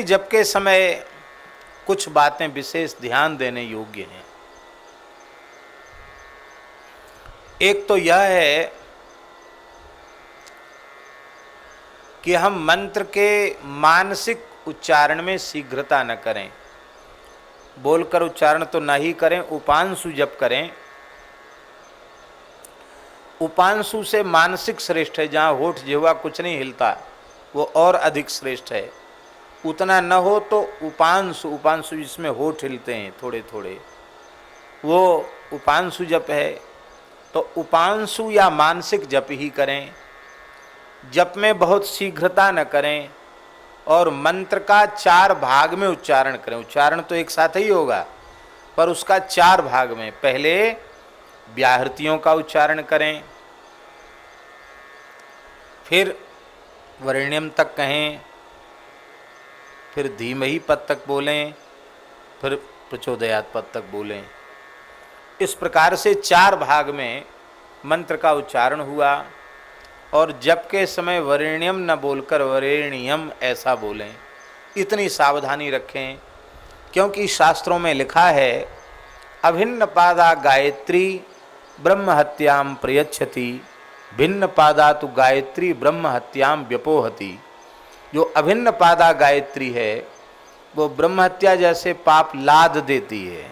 जप के समय कुछ बातें विशेष ध्यान देने योग्य हैं। एक तो यह है कि हम मंत्र के मानसिक उच्चारण में शीघ्रता न करें। बोलकर उच्चारण तो न ही करें, उपांशु जप करें। उपांशु से मानसिक श्रेष्ठ है। जहाँ होठ जिह्वा कुछ नहीं हिलता वो और अधिक श्रेष्ठ है। उतना न हो तो उपांशु, उपांशु जिसमें होठ हिलते हैं थोड़े थोड़े, वो उपांशु जप है। तो उपांशु या मानसिक जप ही करें। जप में बहुत शीघ्रता न करें और मंत्र का 4 भाग में उच्चारण करें। उच्चारण तो एक साथ ही होगा पर उसका 4 भाग में। पहले व्याहृतियों का उच्चारण करें, फिर वरेण्यम तक कहें, फिर धीमहि पद तक बोलें, फिर प्रचोदयात् पद तक बोलें। इस प्रकार से 4 भाग में मंत्र का उच्चारण हुआ। और जप के समय वरेण्यम न बोलकर वरेण्यम ऐसा बोलें। इतनी सावधानी रखें क्योंकि शास्त्रों में लिखा है अभिन्न पादा गायत्री ब्रह्म हत्याम प्रयच्छति, भिन्न पादा तो गायत्री ब्रह्म हत्याम व्यपोहति। जो अभिन्न पादा गायत्री है वो ब्रह्म हत्या जैसे पाप लाद देती है।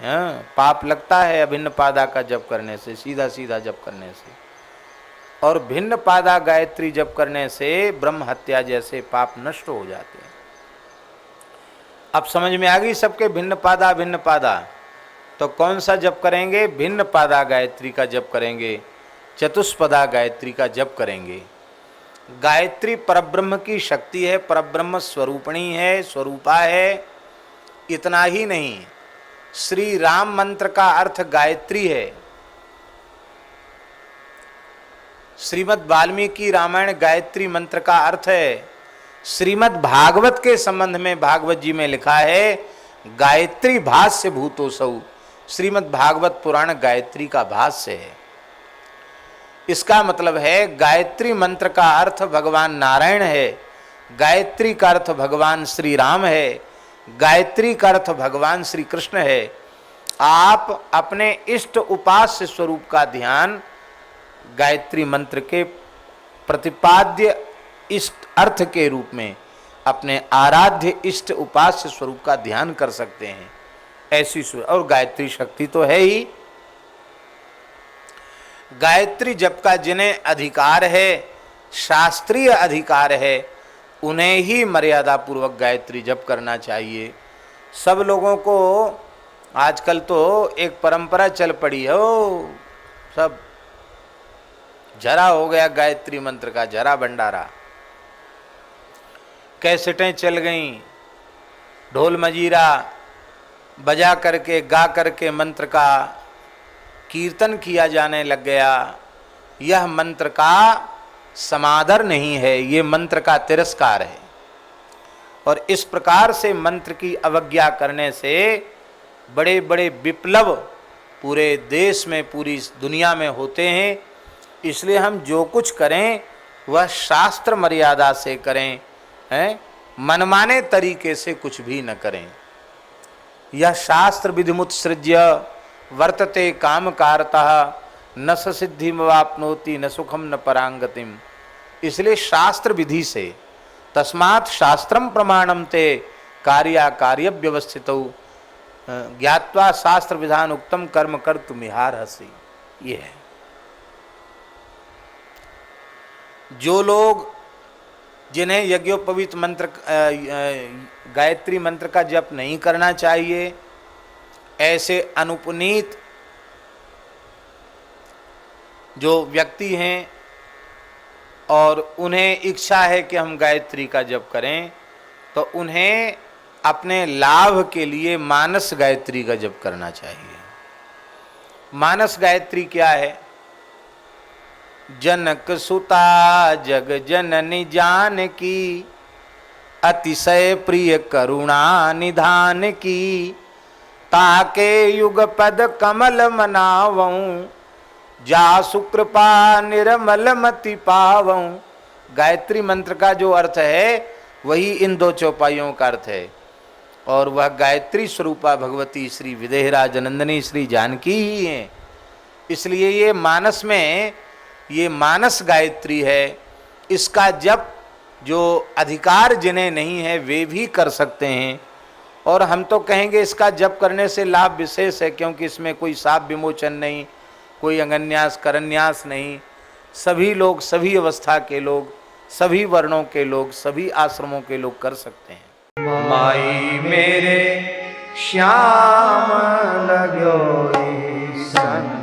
पाप लगता है अभिन्न पादा का जप करने से, सीधा सीधा जप करने से। और भिन्न पादा गायत्री जप करने से ब्रह्म हत्या जैसे पाप नष्ट हो जाते हैं। अब समझ में आ गई सबके भिन्न पादा। तो कौन सा जप करेंगे? भिन्न पादा गायत्री का जप करेंगे, चतुष्पदा गायत्री का जप करेंगे। गायत्री परब्रह्म की शक्ति है, परब्रह्म स्वरूपणी है, स्वरूपा है। इतना ही नहीं, श्री राम मंत्र का अर्थ गायत्री है। श्रीमद् वाल्मीकि रामायण गायत्री मंत्र का अर्थ है। श्रीमद् भागवत के संबंध में भागवत जी में लिखा है गायत्री भाष्य भूतोसौ। श्रीमद् भागवत पुराण गायत्री का भाष्य है। इसका मतलब है गायत्री मंत्र का अर्थ भगवान नारायण है, गायत्री का अर्थ भगवान श्री राम है, गायत्री का अर्थ भगवान श्री कृष्ण है। आप अपने इष्ट उपास्य स्वरूप का ध्यान गायत्री मंत्र के प्रतिपाद्य इष्ट अर्थ के रूप में अपने आराध्य इष्ट उपास्य स्वरूप का ध्यान कर सकते हैं। ऐसी और गायत्री शक्ति तो है ही। गायत्री जप का जिन्हें अधिकार है, शास्त्रीय अधिकार है, उन्हें ही मर्यादा पूर्वक गायत्री जप करना चाहिए। सब लोगों को आजकल तो एक परंपरा चल पड़ी है, सब जरा हो गया गायत्री मंत्र का, जरा भंडारा। कैसेटें चल गईं, ढोल मजीरा बजा करके गा करके मंत्र का कीर्तन किया जाने लग गया। यह मंत्र का समादर नहीं है, ये मंत्र का तिरस्कार है। और इस प्रकार से मंत्र की अवज्ञा करने से बड़े बड़े विप्लव पूरे देश में, पूरी दुनिया में होते हैं। इसलिए हम जो कुछ करें वह शास्त्र मर्यादा से करें, हैं, मनमाने तरीके से कुछ भी न करें। यह शास्त्र विधिमुत्सृज्य वर्तते काम कारतः न स सिद्धिमवाप्नोति न सुखम न परांगतिम। इसलिए शास्त्र विधि से, तस्मात् शास्त्रम प्रमाणम ते कार्या कार्य व्यवस्थितौ ज्ञात्वा शास्त्र विधान उक्तम कर्म कर्तुमिहार्हसि। ये है। जो लोग जिन्हें यज्ञोपवीत मंत्र गायत्री मंत्र का जप नहीं करना चाहिए, ऐसे अनुपनीत जो व्यक्ति हैं और उन्हें इच्छा है कि हम गायत्री का जप करें, तो उन्हें अपने लाभ के लिए मानस गायत्री का जप करना चाहिए। मानस गायत्री क्या है? जनक सुता जग जननी जान की, अतिशय प्रिय करुणा निधान की, ताके युग पद कमल मनावऊं, जा सुकृपा निर्मल मति पावऊं। गायत्री मंत्र का जो अर्थ है वही इन 2 चौपाइयों का अर्थ है। और वह गायत्री स्वरूपा भगवती श्री विदेहराजनंदिनी श्री जानकी ही हैं। इसलिए ये मानस में, ये मानस गायत्री है। इसका जप जो अधिकार जिन्हें नहीं है वे भी कर सकते हैं। और हम तो कहेंगे इसका जप करने से लाभ विशेष है, क्योंकि इसमें कोई शाप विमोचन नहीं, कोई अंगन्यास करन्यास नहीं। सभी लोग, सभी अवस्था के लोग, सभी वर्णों के लोग, सभी आश्रमों के लोग कर सकते हैं। माई मेरे श्याम लगो संग